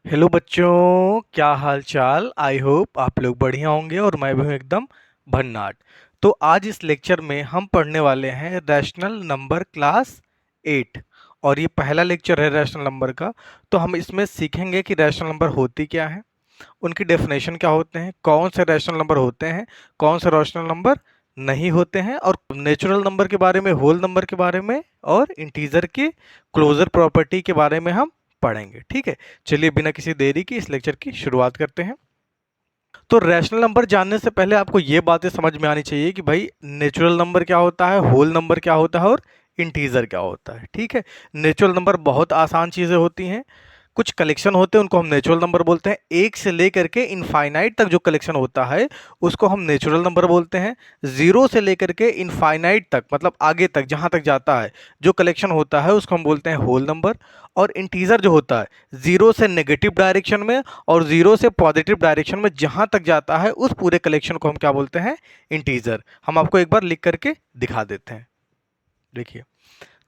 Hello बच्चों, क्या हाल चाल। आई होप आप लोग बढ़िया होंगे और मैं भी हूँ एकदम भन्नाट। तो आज इस लेक्चर में हम पढ़ने वाले हैं रैशनल नंबर क्लास 8 और ये पहला लेक्चर है रैशनल नंबर का। तो हम इसमें सीखेंगे कि रैशनल नंबर होती क्या है, उनकी डेफिनेशन क्या होते हैं, कौन से रैशनल नंबर होते हैं, कौन से रैशनल नंबर नहीं होते हैं, और नेचुरल नंबर के बारे में, होल नंबर के बारे में और इंटीजर के क्लोजर प्रॉपर्टी के बारे में हम पढ़ेंगे। ठीक है, चलिए बिना किसी देरी की इस लेक्चर की शुरुआत करते हैं। तो रैशनल नंबर जानने से पहले आपको ये बातें समझ में आनी चाहिए कि भाई नेचुरल नंबर क्या होता है, होल नंबर क्या होता है और इंटीजर क्या होता है। ठीक है, नेचुरल नंबर बहुत आसान चीज़ें होती हैं। कुछ कलेक्शन होते हैं उनको हम नेचुरल नंबर बोलते हैं। एक से लेकर के इनफाइनाइट तक जो कलेक्शन होता है उसको हम नेचुरल नंबर बोलते हैं। जीरो से लेकर के इनफाइनाइट तक मतलब आगे तक जहाँ तक जाता है जो कलेक्शन होता है उसको हम बोलते हैं होल नंबर। और इंटीजर जो होता है जीरो से नेगेटिव डायरेक्शन में और जीरो से पॉजिटिव डायरेक्शन में जहाँ तक जाता है उस पूरे कलेक्शन को हम क्या बोलते हैं, इंटीजर। हम आपको एक बार लिख करके दिखा देते हैं। देखिए,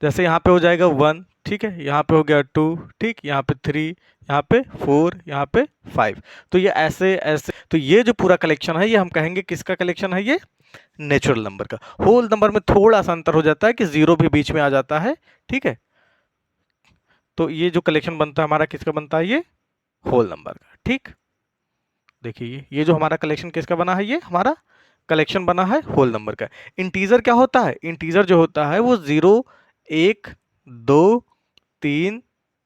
जैसे यहाँ पे हो जाएगा 1, ठीक है, यहाँ पे हो गया 2, ठीक, यहाँ पे 3, यहाँ पे 4, यहाँ पे 5। तो ये ऐसे ऐसे, तो ये जो पूरा कलेक्शन है ये हम कहेंगे किसका कलेक्शन है, ये नेचुरल नंबर का। होल नंबर में थोड़ा सा अंतर हो जाता है कि जीरो भी बीच में आ जाता है। ठीक है, तो ये जो कलेक्शन बनता है हमारा किसका बनता है, ये होल नंबर का। ठीक, देखिए ये जो हमारा कलेक्शन किसका बना है, ये हमारा कलेक्शन बना है होल नंबर का। इंटीजर क्या होता है, इंटीजर जो होता है वो 0, 1, 2, 3,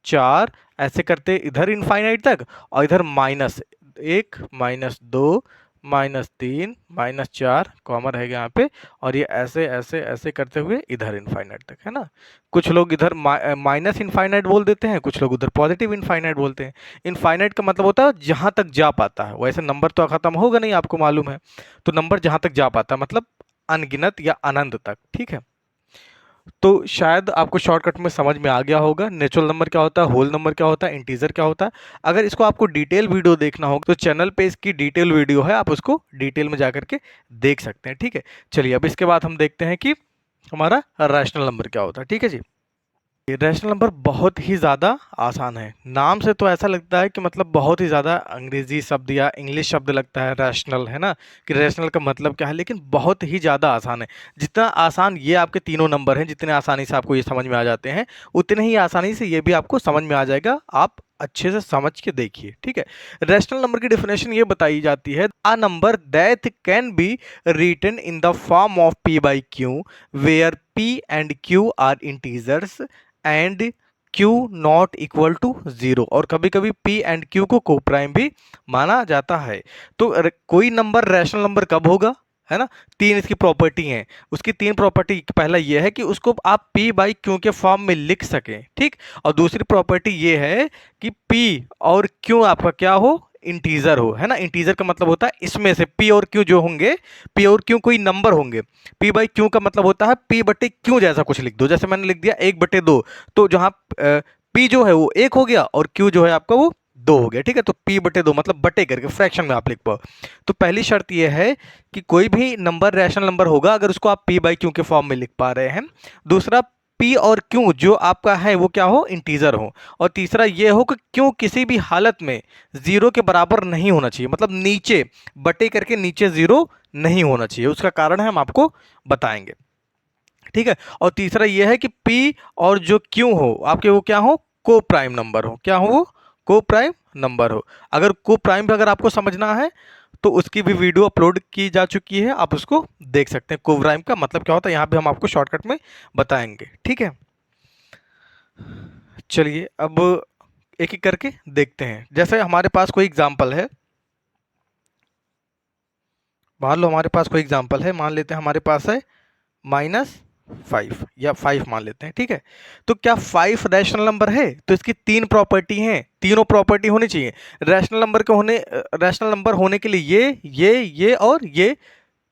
4 ऐसे करते इधर इनफाइनाइट तक, और इधर -1, -2, -3, -4 कॉमन रहेगा यहाँ पे, और ये ऐसे ऐसे ऐसे करते हुए इधर इनफाइनाइट तक, है ना। कुछ लोग इधर माइनस इनफाइनाइट बोल देते हैं, कुछ लोग उधर पॉजिटिव इनफाइनाइट बोलते हैं। इनफाइनाइट का मतलब होता है जहाँ तक जा पाता है, वैसे नंबर तो ख़त्म होगा नहीं, आपको मालूम है। तो नंबर जहाँ तक जा पाता है मतलब अनगिनत या अनंत तक। ठीक है, तो शायद आपको शॉर्टकट में समझ में आ गया होगा नेचुरल नंबर क्या होता है, होल नंबर क्या होता है, इंटीजर क्या होता है। अगर इसको आपको डिटेल वीडियो देखना हो तो चैनल पे इसकी डिटेल वीडियो है, आप उसको डिटेल में जाकर के देख सकते हैं। ठीक है, चलिए अब इसके बाद हम देखते हैं कि हमारा रैशनल नंबर क्या होता है। ठीक है जी, ये रैशनल नंबर बहुत ही ज़्यादा आसान है। नाम से तो ऐसा लगता है कि मतलब बहुत ही ज़्यादा अंग्रेजी शब्द या इंग्लिश शब्द लगता है रैशनल, है ना, कि रैशनल का मतलब क्या है, लेकिन बहुत ही ज़्यादा आसान है। जितना आसान ये आपके तीनों नंबर हैं, जितने आसानी से आपको ये समझ में आ जाते हैं, उतने ही आसानी से ये भी आपको समझ में आ जाएगा। आप अच्छे से समझ के देखिए। ठीक है, रैशनल नंबर की डेफिनेशन ये बताई जाती है, a number that can be written in the form of p by Q where p and q are integers and Q not equal to 0, और कभी कभी P एंड Q को को प्राइम भी माना जाता है। तो कोई नंबर रैशनल नंबर कब होगा, है ना। तीन इसकी प्रॉपर्टी हैं। उसकी तीन प्रॉपर्टी, पहला ये है कि उसको आप P बाई Q के फॉर्म में लिख सकें, ठीक। और दूसरी प्रॉपर्टी ये है कि P और Q आपका क्या हो, इंटीजर हो, है ना। इंटीजर का मतलब होता है इसमें से P और Q जो होंगे, P और Q कोई नंबर होंगे। P बाई Q का मतलब होता है P बटे Q जैसा कुछ लिख दो, जैसे मैंने लिख दिया 1/2, तो जहां P जो है वो 1 हो गया और Q जो है आपका वो 2 हो गया। ठीक है, तो P/2 मतलब बटे करके फ्रैक्शन में आप लिख पाओ। तो पहली शर्त ये है कि कोई भी नंबर रैशनल नंबर होगा अगर उसको आप P बाई Q के फॉर्म में लिख पा रहे हैं। दूसरा, P और Q जो आपका है वो क्या हो, इंटीजर हो। और तीसरा ये हो कि Q किसी भी हालत में 0 के बराबर नहीं होना चाहिए, मतलब नीचे बटे करके नीचे 0 नहीं होना चाहिए। उसका कारण है हम आपको बताएंगे। ठीक है, और तीसरा यह है कि P और जो Q हो आपके वो क्या हो, को प्राइम नंबर हो। क्या हो वो, को प्राइम नंबर हो। अगर को प्राइम भी अगर आपको समझना है तो उसकी भी वीडियो अपलोड की जा चुकी है, आप उसको देख सकते हैं। को प्राइम का मतलब क्या होता है यहाँ भी हम आपको शॉर्टकट में बताएंगे। ठीक है, चलिए अब एक एक करके देखते हैं। जैसे हमारे पास कोई एग्जाम्पल है, मान लो हमारे पास कोई एग्जाम्पल है, मान लेते हैं हमारे पास है -5 या 5 मान लेते हैं। ठीक है, तो क्या 5 रैशनल नंबर है, तो इसकी तीन प्रॉपर्टी हैं, तीनों प्रॉपर्टी होनी चाहिए। रैशनल नंबर होने के लिए ये और ये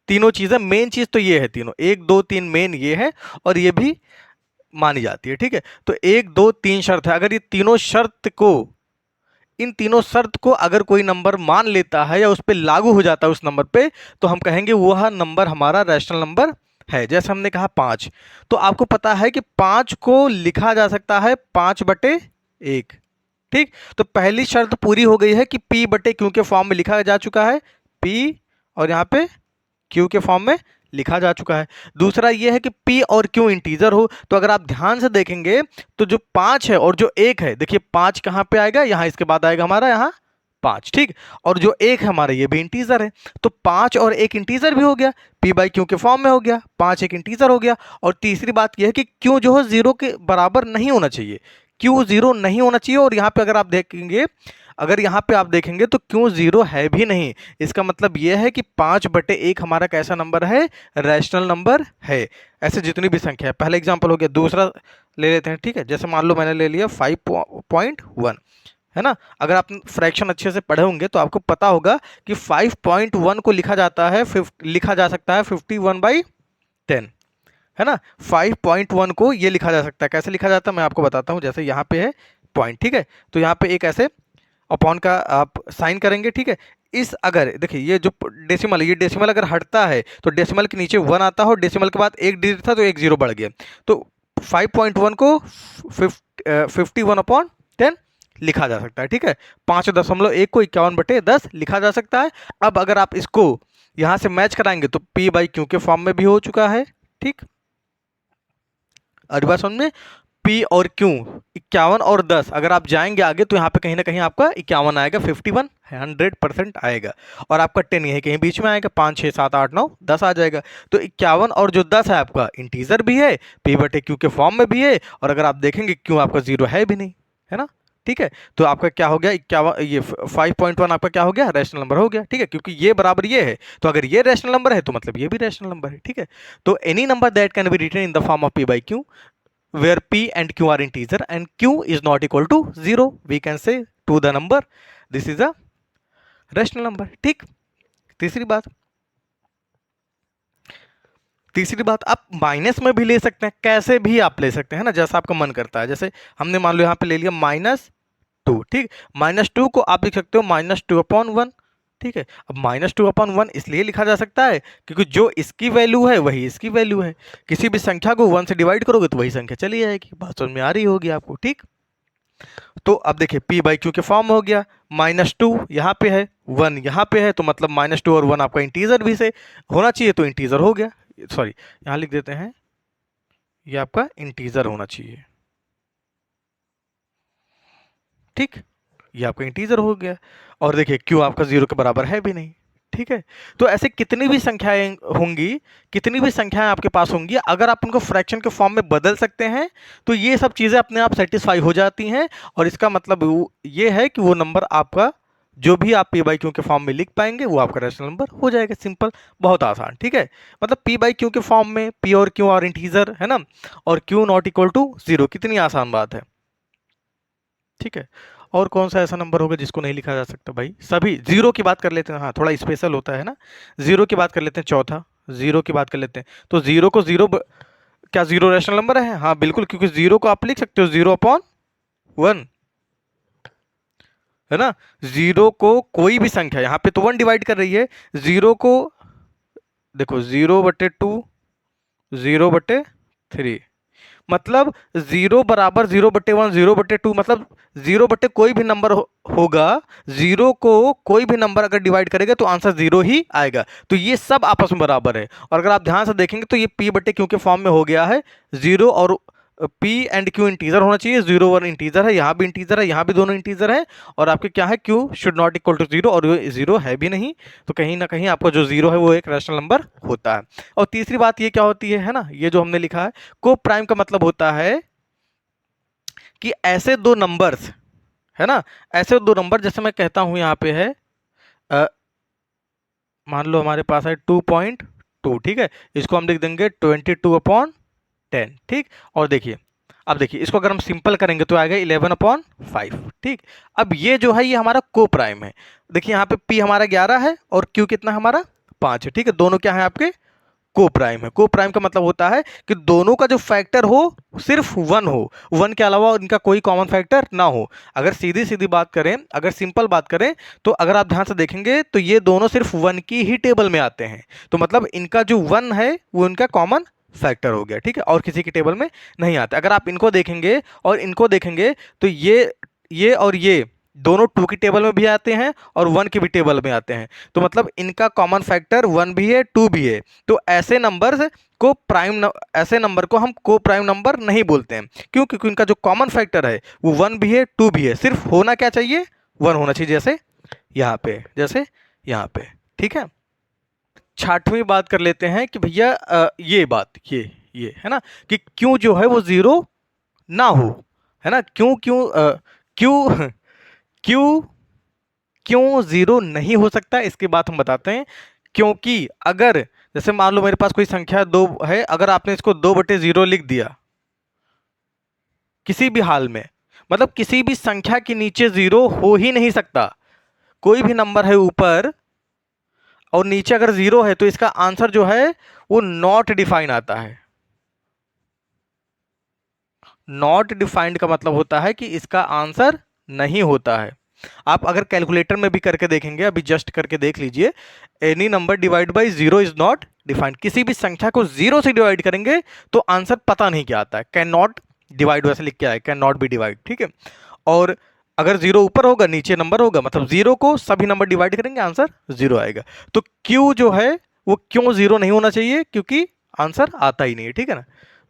तीनों चीज़ें, मेन चीज़ तो ये है, तीनों 1 2 3 मेन ये है, और ये भी मानी जाती है। ठीक है, तो 1 2 3 शर्त है। अगर ये तीनों शर्त को, इन तीनों शर्त को अगर कोई नंबर मान लेता है या उस पर लागू हो जाता है उस नंबर पे, तो हम कहेंगे वह नंबर हमारा रैशनल नंबर है। जैसे हमने कहा 5, तो आपको पता है कि 5 को लिखा जा सकता है 5/1, ठीक, तो पहली शर्त पूरी हो गई है कि P बटे Q के फॉर्म में लिखा जा चुका है, P और यहाँ पे Q के फॉर्म में लिखा जा चुका है। दूसरा ये है कि P और Q इंटीजर हो, तो अगर आप ध्यान से देखेंगे तो जो 5 है और जो 1 है, देखिए 5 कहाँ पे आएगा, यहाँ इसके बाद आएगा हमारा यहाँ 5, ठीक, और जो 1 है हमारा ये भी इंटीजर है, तो 5 और 1 इंटीजर भी हो गया, P बाई Q के फॉर्म में हो गया, 5 एक इंटीजर हो गया। और तीसरी बात यह है कि Q जो है 0 के बराबर नहीं होना चाहिए, Q 0 नहीं होना चाहिए। और यहाँ पे अगर आप देखेंगे, अगर यहाँ पे आप देखेंगे तो Q 0 है भी नहीं, इसका मतलब यह है कि 5 बटे 1 हमारा कैसा नंबर है, रैशनल नंबर है। ऐसे जितनी भी संख्या है, पहला एग्जांपल हो गया, दूसरा ले लेते हैं, ठीक है। जैसे मान लो मैंने ले लिया 5.1, है ना। अगर आप फ्रैक्शन अच्छे से पढ़े होंगे तो आपको पता होगा कि 5.1 को लिखा जाता है, लिखा जा सकता है 51/10, है ना। 5.1 को ये लिखा जा सकता है, कैसे लिखा जाता है मैं आपको बताता हूँ। जैसे यहाँ पे है पॉइंट, ठीक है, तो यहाँ पे एक ऐसे अपॉन का आप साइन करेंगे, ठीक है। इस अगर देखिए ये जो डेसिमल है, ये डेसिमल अगर हटता है तो डेसिमल के नीचे 1 आता है, और डेसिमल के बाद एक डिजिट था तो एक 0 बढ़ गया, तो 5.1 को 51/10 लिखा जा सकता है, ठीक है। 5.1 को 51/10 लिखा जा सकता है। अब अगर आप इसको यहाँ से मैच कराएंगे तो P बाई Q के फॉर्म में भी हो चुका है, ठीक। अगली बात समझ में, P और Q 51 और 10, अगर आप जाएंगे आगे तो यहाँ पे कहीं ना कहीं आपका 51 आएगा, 51 100% आएगा, और आपका 10 यही कहीं बीच में आएगा, 5 6 7 8 9 10 आ जाएगा। तो 51 और जो 10 है आपका इंटीजर भी है, P बटे Q के फॉर्म में भी है, और अगर आप देखेंगे Q आपका 0 है भी नहीं, है ना, ठीक है। तो आपका क्या हो गया, 51, ये 5.1 आपका क्या हो गया, रैशनल नंबर हो गया, ठीक है, क्योंकि ये बराबर ये है, तो अगर ये रैशनल नंबर है तो मतलब ये भी रैशनल नंबर है, ठीक है। तो any number that can be written in the form of P by Q where P and Q are integer and Q is not equal to 0, we can say to the number this is a rational number, ठीक। तीसरी बात आप minus में भी ले सकते हैं, कैसे भी आप ले सकते हैं ना, जैसा आपका मन करता है। जैसे हमने मान लो यहाँ पे ले लिया -2, ठीक, -2 को आप लिख सकते हो -2/1, ठीक है। अब -2/1 इसलिए लिखा जा सकता है क्योंकि जो इसकी वैल्यू है वही इसकी वैल्यू है, किसी भी संख्या को 1 से डिवाइड करोगे तो वही संख्या चली जाएगी, बात समझ में आ रही होगी आपको, ठीक। तो अब देखिए P बाई Q के फॉर्म में हो गया, -2 यहाँ पे है, 1 यहाँ पे है, तो मतलब -2 और 1 आपका इंटीजर भी से होना चाहिए, तो इंटीजर हो गया, सॉरी यहाँ लिख देते हैं, ये आपका इंटीजर होना चाहिए, ठीक, ये आपका इंटीजर हो गया। और देखिए Q आपका 0 के बराबर है भी नहीं, ठीक है। तो ऐसे कितनी भी संख्याएं होंगी, कितनी भी संख्याएं आपके पास होंगी, अगर आप उनको फ्रैक्शन के फॉर्म में बदल सकते हैं तो ये सब चीज़ें अपने आप सेटिस्फाई हो जाती हैं, और इसका मतलब ये है कि वो नंबर आपका जो भी आप P बाई Q के फॉर्म में लिख पाएंगे वो आपका रैशनल नंबर हो जाएगा, सिंपल, बहुत आसान, ठीक है। मतलब P बाई Q के फॉर्म में P और Q और इंटीजर, है ना, और Q नॉट इक्वल टू 0, कितनी आसान बात है, ठीक है। और कौन सा ऐसा नंबर होगा जिसको नहीं लिखा जा सकता भाई, सभी। 0 की बात कर लेते हैं, हाँ थोड़ा स्पेशल होता है ना, 0 की बात कर लेते हैं, चौथा 0 की बात कर लेते हैं, तो 0 को 0 क्या 0 रैशनल नंबर है, हाँ बिल्कुल, क्योंकि 0 को आप लिख सकते हो 0/1, है ना। 0 को कोई भी संख्या, यहाँ पे तो 1 डिवाइड कर रही है, 0 को देखो 0/2, 0/3, मतलब 0 बराबर 0/1, 0/2, मतलब 0 बटे कोई भी नंबर होगा, 0 को कोई भी नंबर अगर डिवाइड करेगा तो आंसर 0 ही आएगा, तो ये सब आपस में बराबर है। और अगर आप ध्यान से देखेंगे तो ये P बटे Q के फॉर्म में हो गया है, 0 और P एंड Q इंटीजर होना चाहिए, 0 1 इंटीजर है, यहाँ भी इंटीजर है, यहाँ भी दोनों इंटीजर है, और आपके क्या है Q should not equal to 0, और ये 0 है भी नहीं, तो कहीं ना कहीं आपका जो 0 है वो एक रैशनल नंबर होता है। और तीसरी बात ये क्या होती है ना, ये जो हमने लिखा है को प्राइम का मतलब होता है कि ऐसे दो नंबर्स, है ना, ऐसे दो नंबर, जैसे मैं कहता हूं यहाँ पे है मान लो हमारे पास है 2.2, ठीक है, इसको हम लिख देंगे 22/10, ठीक। और देखिए अब देखिए इसको अगर हम सिंपल करेंगे तो आएगा 11/5, ठीक। अब ये जो है ये हमारा को प्राइम है, देखिए यहाँ पे P हमारा 11 है और Q कितना हमारा 5 है, ठीक है, दोनों क्या है आपके को प्राइम है। को प्राइम का मतलब होता है कि दोनों का जो फैक्टर हो सिर्फ 1 हो, 1 के अलावा इनका कोई कॉमन फैक्टर ना हो। अगर सीधी सीधी बात करें, अगर सिंपल बात करें, तो अगर आप ध्यान से देखेंगे तो ये दोनों सिर्फ 1 की ही टेबल में आते हैं, तो मतलब इनका जो 1 है वो इनका कॉमन फैक्टर हो गया, ठीक है, और किसी की टेबल में नहीं आता। अगर आप इनको देखेंगे और इनको देखेंगे तो ये ये और ये दोनों 2 की टेबल में भी आते हैं और 1 की भी टेबल में आते हैं, तो मतलब इनका कॉमन फैक्टर 1 भी है 2 भी है। तो ऐसे नंबर्स को ऐसे नंबर को हम को प्राइम नंबर नहीं बोलते हैं। क्यों? क्योंकि इनका जो कॉमन फैक्टर है वो 1 भी है 2 भी है, सिर्फ होना क्या चाहिए? 1 होना चाहिए, जैसे यहाँ पे, जैसे यहाँ पे। ठीक है, छठवीं बात कर लेते हैं कि भैया ये बात, ये है ना, कि क्यों जो है वो जीरो ना हो, है ना, क्यों क्यों क्यों क्यों क्यों जीरो नहीं हो सकता, इसकी बात हम बताते हैं। क्योंकि अगर जैसे मान लो मेरे पास कोई संख्या 2 है, अगर आपने इसको 2/0 लिख दिया किसी भी हाल में, मतलब किसी भी संख्या के नीचे जीरो हो ही नहीं सकता। कोई भी नंबर है ऊपर और नीचे अगर जीरो है तो इसका आंसर जो है वो नॉट डिफाइन आता है। नॉट डिफाइंड का मतलब होता है कि इसका आंसर नहीं होता है। आप अगर कैलकुलेटर में भी करके देखेंगे, अभी जस्ट करके देख लीजिए, any number divide by zero is not defined. किसी भी संख्या को जीरो से डिवाइड करेंगे तो आंसर पता नहीं क्या आता है, कैन नॉट डिवाइड, वैसे लिख के आए कैन नॉट बी डिवाइड। ठीक है, और अगर जीरो ऊपर होगा नीचे नंबर होगा, मतलब जीरो को सभी नंबर डिवाइड करेंगे आंसर जीरो आएगा। तो क्यू जो है वो क्यों जीरो नहीं होना चाहिए? क्योंकि आंसर आता ही नहीं है। ठीक है ना,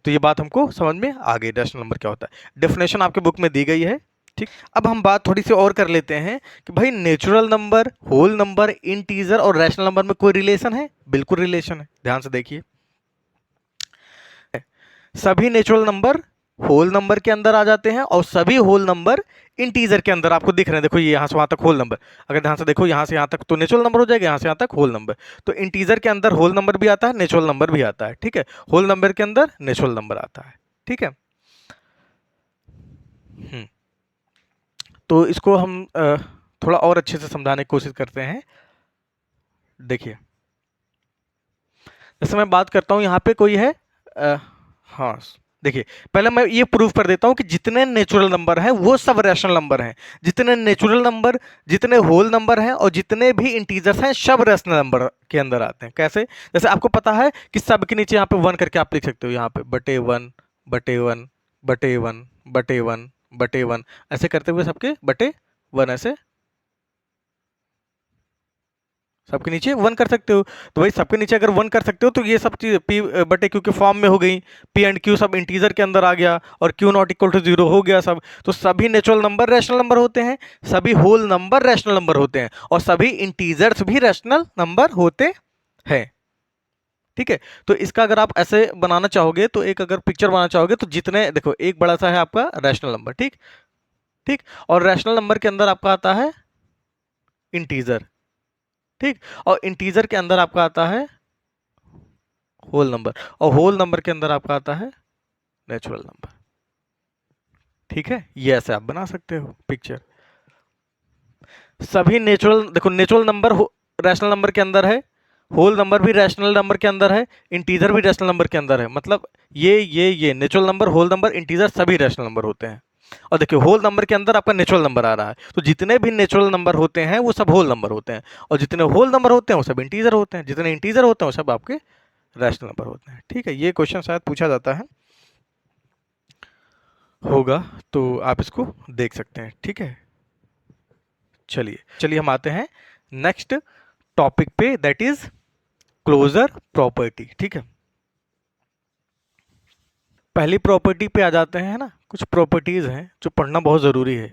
तो ये बात हमको समझ में आ गई, रैशनल नंबर क्या होता है। डेफिनेशन आपके बुक में दी गई है। ठीक, अब हम बात थोड़ी सी और कर लेते हैं कि भाई natural number, whole number, integer और रैशनल नंबर में कोई रिलेशन है? बिल्कुल रिलेशन है, ध्यान से देखिए। सभी नेचुरल नंबर होल नंबर के अंदर आ जाते हैं और सभी होल नंबर इंटीजर के अंदर आपको दिख रहे हैं। देखो ये यहाँ से वहाँ तक होल नंबर, अगर ध्यान से देखो यहाँ से यहाँ तक तो नेचुरल नंबर हो जाएगा, यहाँ से यहाँ तक होल नंबर। तो इंटीजर के अंदर होल नंबर भी आता है, नेचुरल नंबर भी आता है। ठीक है, होल नंबर के अंदर नेचुरल नंबर आता है। ठीक है, तो इसको हम थोड़ा और अच्छे से समझाने की कोशिश करते हैं। देखिए, जैसे मैं बात करता हूँ यहाँ पे कोई है हाँ, देखिए पहले मैं ये प्रूफ कर देता हूँ कि जितने नेचुरल नंबर हैं वो सब रैशनल नंबर हैं। जितने नेचुरल नंबर, जितने होल नंबर हैं और जितने भी इंटीजर्स हैं सब रैशनल नंबर के अंदर आते हैं। कैसे? जैसे आपको पता है कि सब के नीचे यहाँ पे 1 करके आप लिख सकते हो, यहाँ पे /1 /1 /1 /1 /1, ऐसे करते हुए सबके /1 ऐसे सबके नीचे 1 कर सकते हो। तो भाई सबके नीचे अगर 1 कर सकते हो तो ये सब चीज़ P/Q के फॉर्म में हो गई। P&Q सब इंटीजर के अंदर आ गया और Q नॉट इक्वल टू 0 हो गया सब। तो सभी नेचुरल नंबर रैशनल नंबर होते हैं, सभी होल नंबर रैशनल नंबर होते हैं और सभी इंटीजर्स भी रैशनल नंबर होते हैं। ठीक है, तो इसका अगर आप ऐसे बनाना चाहोगे तो एक अगर पिक्चर बनाना चाहोगे तो जितने देखो, एक बड़ा सा है आपका रैशनल नंबर। ठीक ठीक, और रैशनल नंबर के अंदर आपका आता है इंटीजर। ठीक, और इंटीजर के अंदर आपका आता है होल नंबर, और होल नंबर के अंदर आपका आता है नेचुरल नंबर। ठीक है, ये ऐसे आप बना सकते हो पिक्चर। सभी नेचुरल, देखो नेचुरल नंबर रैशनल नंबर के अंदर है, होल नंबर भी रैशनल नंबर के अंदर है, इंटीजर भी रैशनल नंबर के अंदर है। मतलब ये natural number, whole number, integer सभी रैशनल नंबर होते हैं। और देखिए होल नंबर के अंदर आपका नेचुरल नंबर आ रहा है, तो जितने भी नेचुरल नंबर होते हैं वो सब होल नंबर होते हैं, और जितने होल नंबर होते हैं वो सब इंटीजर होते हैं, जितने इंटीजर होते हैं वो सब आपके रैशनल नंबर होते हैं। ठीक है, ये क्वेश्चन शायद पूछा जाता है, होगा, तो आप इसको देख सकते हैं। ठीक है, चलिए चलिए हम आते हैं नेक्स्ट टॉपिक पे, दैट इज क्लोजर प्रॉपर्टी। ठीक है, पहली प्रॉपर्टी पे आ जाते हैं, है ना। कुछ प्रॉपर्टीज हैं जो पढ़ना बहुत जरूरी है।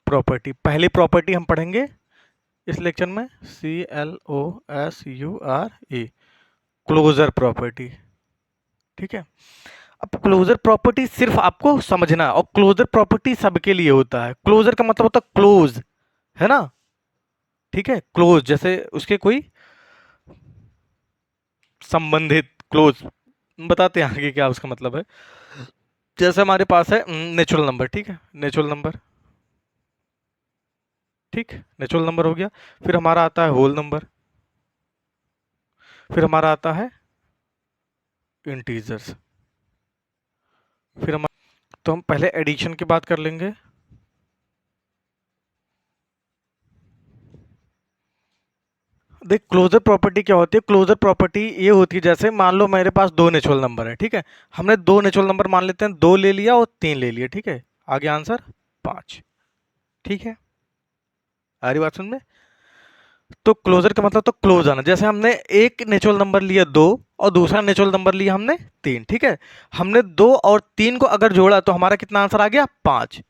प्रॉपर्टी, पहली प्रॉपर्टी हम पढ़ेंगे इस लेक्चर में, CLOSURE, क्लोजर प्रॉपर्टी। ठीक है, अब क्लोजर प्रॉपर्टी सिर्फ आपको समझना है, और क्लोजर प्रॉपर्टी सबके लिए होता है। क्लोजर का मतलब होता है क्लोज, है ना। ठीक है, क्लोज जैसे उसके कोई संबंधित, क्लोज बताते हैं आगे क्या उसका मतलब है। जैसे हमारे पास है नेचुरल नंबर, ठीक है, नेचुरल नंबर, ठीक, नेचुरल नंबर हो गया। फिर हमारा आता है होल नंबर, फिर हमारा आता है इंटीजर्स, फिर हम, तो हम पहले एडिशन की बात कर लेंगे। देख क्लोजर प्रॉपर्टी क्या होती है। क्लोजर प्रॉपर्टी ये होती है, जैसे मान लो मेरे पास दो नेचुरल नंबर है, ठीक है। हमने दो नेचुरल नंबर मान लेते हैं, दो ले लिया और तीन ले लिया, ठीक है। आगे आंसर 5, ठीक है। आ रही बात समझ में। तो क्लोजर का मतलब तो क्लोज आना। जैसे हमने एक नेचुरल नंबर लिया दो और दूसरा नेचुरल नंबर लिया हमने तीन, ठीक है। हमने दो और तीन को अगर जोड़ा तो हमारा कितना आंसर आ गया, 5।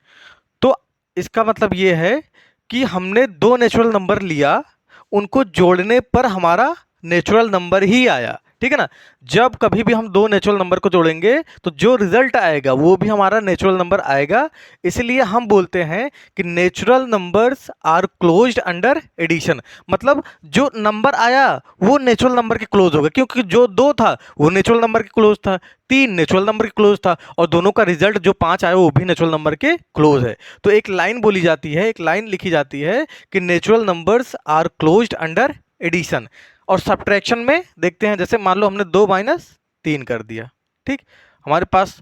तो इसका मतलब ये है कि हमने दो नेचुरल नंबर लिया, उनको जोड़ने पर हमारा नेचुरल नंबर ही आया, ठीक है ना। जब कभी भी हम दो नेचुरल नंबर को जोड़ेंगे तो जो रिजल्ट आएगा वो भी हमारा नेचुरल नंबर आएगा। इसलिए हम बोलते हैं कि natural numbers are closed under addition. मतलब जो नंबर आया वो नेचुरल नंबर के क्लोज होगा, क्योंकि जो दो था वो नेचुरल नंबर के क्लोज था, तीन नेचुरल नंबर के क्लोज था, और दोनों का रिजल्ट जो 5 आया वो भी नेचुरल नंबर के क्लोज है। तो एक लाइन बोली जाती है, एक लाइन लिखी जाती है कि natural numbers are closed under addition. और सब्ट्रैक्शन में देखते हैं, जैसे मान लो हमने 2 माइनस 3 कर दिया, ठीक। हमारे पास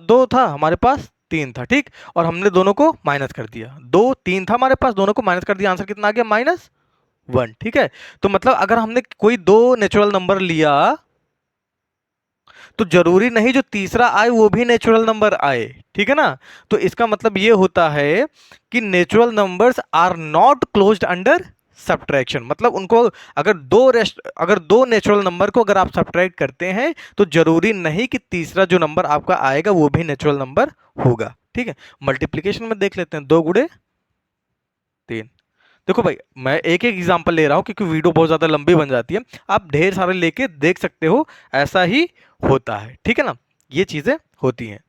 दो था, हमारे पास तीन था, ठीक। और हमने दोनों को माइनस कर दिया, दो तीन था हमारे पास, दोनों को माइनस कर दिया, आंसर कितना आ गया, -1, ठीक है। तो मतलब अगर हमने कोई दो नेचुरल नंबर लिया तो जरूरी नहीं जो तीसरा आए वो भी नेचुरल नंबर आए, ठीक है ना। तो इसका मतलब ये होता है कि natural numbers are not closed under subtraction. मतलब उनको अगर दो नेचुरल नंबर को अगर आप सब्ट्रैक्ट करते हैं तो जरूरी नहीं कि तीसरा जो नंबर आपका आएगा वो भी नेचुरल नंबर होगा, ठीक है। मल्टीप्लिकेशन में देख लेते हैं, 2 गुणे 3। देखो भाई, मैं एक एक एग्जांपल ले रहा हूं क्योंकि वीडियो बहुत ज्यादा लंबी बन जाती है। आप ढेर सारे लेके देख सकते हो, ऐसा ही होता है, ठीक है ना। ये चीजें होती हैं।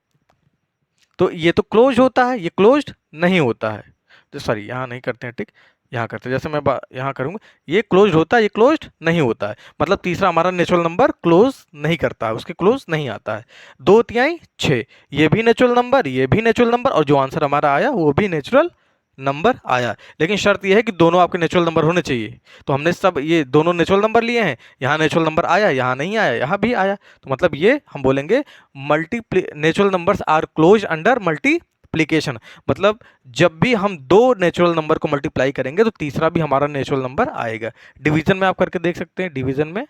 तो ये तो क्लोज होता है, ये क्लोज्ड नहीं होता है। तो सॉरी, यहाँ नहीं करते हैं, ठीक। यहाँ करते हैं, जैसे मैं यहाँ करूँगा, ये क्लोज्ड होता है, ये क्लोज्ड नहीं होता है। मतलब तीसरा हमारा नेचुरल नंबर क्लोज नहीं करता है, उसके क्लोज नहीं आता है। 2 तिहाई 6, ये भी नेचुरल नंबर, ये भी नेचुरल नंबर, और जो आंसर हमारा आया वो भी नेचुरल नंबर आया। लेकिन शर्त यह है कि दोनों आपके नेचुरल नंबर होने चाहिए। तो हमने सब ये दोनों नेचुरल नंबर लिए हैं, यहाँ नेचुरल नंबर आया, यहाँ नहीं आया, यहाँ भी आया, तो मतलब ये हम बोलेंगे natural numbers are close under multiplication. मतलब जब भी हम दो नेचुरल नंबर को मल्टीप्लाई करेंगे तो तीसरा भी हमारा नेचुरल नंबर आएगा। डिवीजन में आप करके देख सकते हैं, डिवीजन में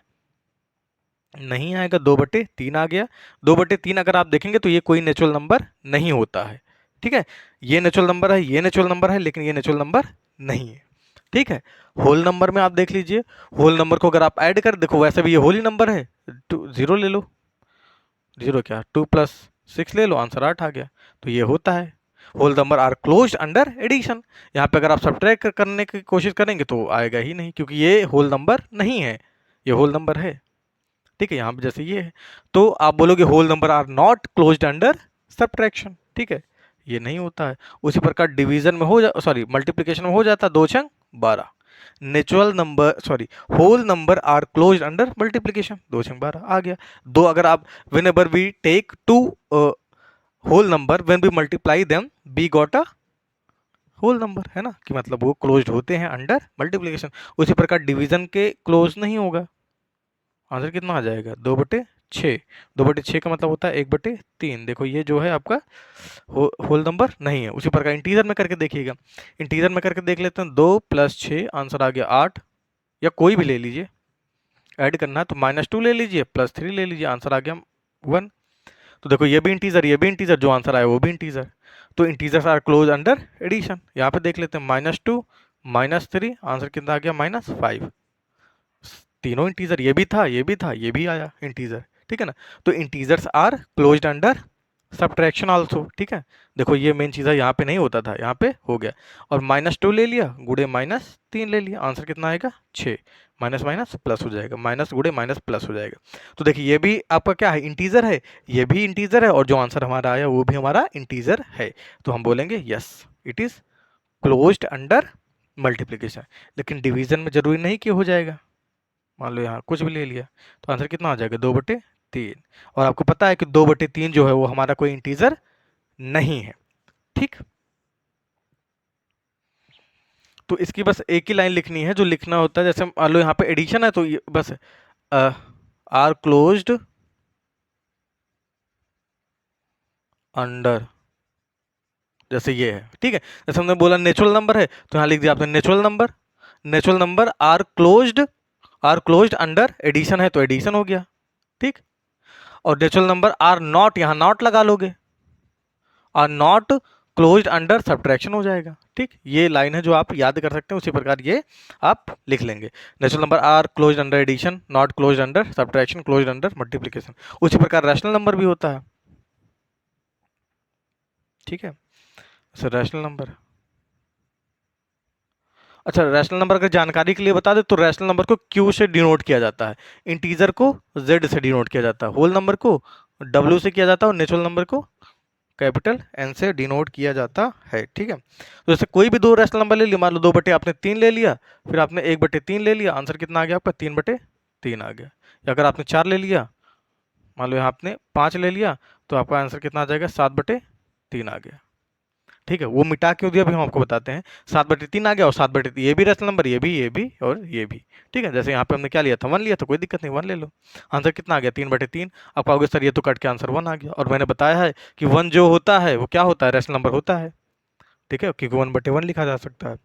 नहीं आएगा, 2/3 आ गया। 2/3 अगर आप देखेंगे तो ये कोई नेचुरल नंबर नहीं होता है, ठीक है। ये नेचुरल नंबर है, ये नेचुरल नंबर है, लेकिन ये नेचुरल नंबर नहीं है, ठीक है। होल नंबर में आप देख लीजिए, होल नंबर को अगर आप ऐड कर देखो, वैसे भी ये होल ही नंबर है। 0 ले लो, 0 क्या, 2 + 6 ले लो, आंसर 8 आ गया। तो ये होता है whole number are closed under addition. यहाँ पे अगर आप सब्ट्रैक्ट करने की कोशिश करेंगे तो आएगा ही नहीं, क्योंकि ये होल नंबर नहीं है, ये होल नंबर है, ठीक है। यहाँ पे जैसे ये है तो आप बोलोगे whole number are not closed under subtraction, ठीक है। ये नहीं होता है। उसी प्रकार डिवीजन में हो जा सॉरी मल्टीप्लिकेशन में हो जाता है, 2×12। Natural number sorry whole number are closed under multiplication, 2×12 आ गया। दो अगर आप whenever we take two whole number when we multiply them we got a whole number, है ना, कि मतलब वो क्लोज्ड होते हैं अंडर मल्टीप्लिकेशन। उसी प्रकार डिवीजन के क्लोज नहीं होगा। आंसर कितना आ जाएगा, 2/6। 2/6 का मतलब होता है 1/3। देखो ये जो है आपका होल नंबर नहीं है। उसी प्रकार इंटीजर में करके देखिएगा, इंटीजर में करके देख लेते हैं, 2 + 6 आंसर आ गया 8, या कोई भी ले लीजिए, ऐड करना है तो -2 ले लीजिए, +3 ले लीजिए, आंसर आ गया 1। तो देखो ये भी इंटीजर, ये भी इंटीजर, जो आंसर आया वो भी इंटीजर। तो integers are close under addition. यहाँ पे देख लेते हैं, -2 -3, आंसर कितना आ गया, -5। तीनों इंटीजर, ये भी था, ये भी था, ये भी आया इंटीजर, ठीक है ना। तो integers are closed under subtraction also, ठीक है। देखो ये मेन चीज़ है, यहाँ पे नहीं होता था, यहाँ पे हो गया। और -2 ले लिया, गुड़े -3 ले लिया, आंसर कितना आएगा, 6। माइनस माइनस प्लस हो जाएगा, माइनस गुड़े माइनस प्लस हो जाएगा। तो देखिए ये भी आपका क्या है, इंटीजर है, ये भी इंटीजर है, और जो आंसर हमारा आया वो भी हमारा इंटीजर है। तो हम बोलेंगे yes, it is closed under multiplication. लेकिन डिवीजन में जरूरी नहीं कि हो जाएगा। मान लो यहाँ कुछ भी ले लिया तो आंसर कितना आ जाएगा, 2/3। और आपको पता है कि 2/3 जो है वो हमारा कोई इंटीजर नहीं है, ठीक। तो इसकी बस एक ही लाइन लिखनी है, जो लिखना होता है, जैसे मान लो यहाँ पे एडिशन है तो ये बस आर क्लोज्ड अंडर, जैसे ये है, ठीक है। जैसे हमने बोला नेचुरल नंबर है तो यहाँ लिख दिया आपने natural number. Natural number are closed under addition है तो एडिशन हो गया, ठीक। और नेचुरल नंबर आर नॉट, यहां नॉट लगा लोगे, are not closed under subtraction हो जाएगा, ठीक। ये लाइन है जो आप याद कर सकते हैं, उसी प्रकार ये आप लिख लेंगे। Natural number are closed under addition, not closed under subtraction, closed under multiplication. उसी प्रकार रैशनल नंबर भी होता है, ठीक है। सर रैशनल नंबर, अच्छा रैशनल नंबर अगर जानकारी के लिए बता दे तो रैशनल नंबर को क्यू से डिनोट किया जाता है, इंटीजर को जेड से डिनोट किया जाता है, होल नंबर को डब्ल्यू से किया जाता है और नेचुरल नंबर को कैपिटल एन से डिनोट किया जाता है, ठीक है। तो जैसे कोई भी दो रैशनल नंबर ले लिया, मान लो 2/, आपने 3 ले लिया, फिर आपने 1/3 ले लिया, आंसर कितना आ गया आपका 3/3 आ गया। या अगर आपने 4 ले लिया, मान लो यहाँ आपने 5 ले लिया, तो आपका आंसर कितना आ जाएगा 7/3 आ गया, ठीक है। वो मिटा क्यों दिया अभी हम आपको बताते हैं। 7/3 आ गया और 7/3 ये भी रैशनल नंबर, ये भी और ये भी, ठीक है। जैसे यहाँ पे हमने क्या लिया था 1 लिया, तो कोई दिक्कत नहीं 1 ले लो। आंसर कितना आ गया 3/3। आप कहोगे सर ये तो कट के आंसर 1 आ गया, और मैंने बताया है कि 1 जो होता है वो क्या होता है, रैशनल नंबर होता है, ठीक है, क्योंकि 1/1 लिखा जा सकता है।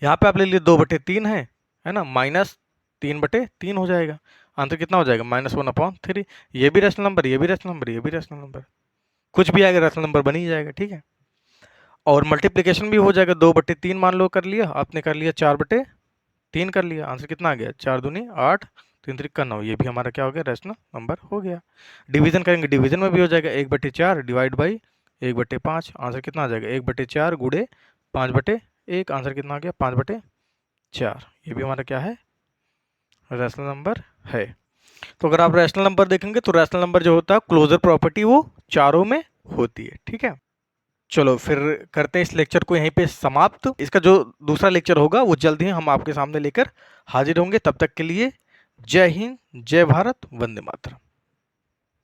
यहाँ पे आप ले लिए 2/3 है ना, -3/3 हो जाएगा, आंसर कितना हो जाएगा -1/3। ये भी रैशनल नंबर, ये भी रैशनल नंबर, ये भी रैशनल नंबर, कुछ भी आएगा रैशनल नंबर बन ही जाएगा, ठीक है। और मल्टीप्लिकेशन भी हो जाएगा, 2/3 मान लो कर लिया आपने, कर लिया 4/3 कर लिया, आंसर कितना आ गया 4 दूनी 8, 3 त्रिक 9, ये भी हमारा क्या हो गया रैशनल नंबर हो गया। डिवीजन करेंगे, डिवीजन में भी हो जाएगा 1/4 डिवाइड बाई 1/5, आंसर कितना आ जाएगा 1/4 गुड़े 5/1, आंसर कितना आ गया 5/4। ये भी हमारा क्या है रैशनल नंबर है। तो अगर आप रैशनल नंबर देखेंगे तो रैशनल नंबर जो होता है क्लोजर प्रॉपर्टी वो चारों में होती है, ठीक है। चलो फिर करते हैं इस लेक्चर को यहीं पे समाप्त। इसका जो दूसरा लेक्चर होगा वो जल्द ही हम आपके सामने लेकर हाजिर होंगे। तब तक के लिए जय हिंद, जय भारत, वंदे मातरम।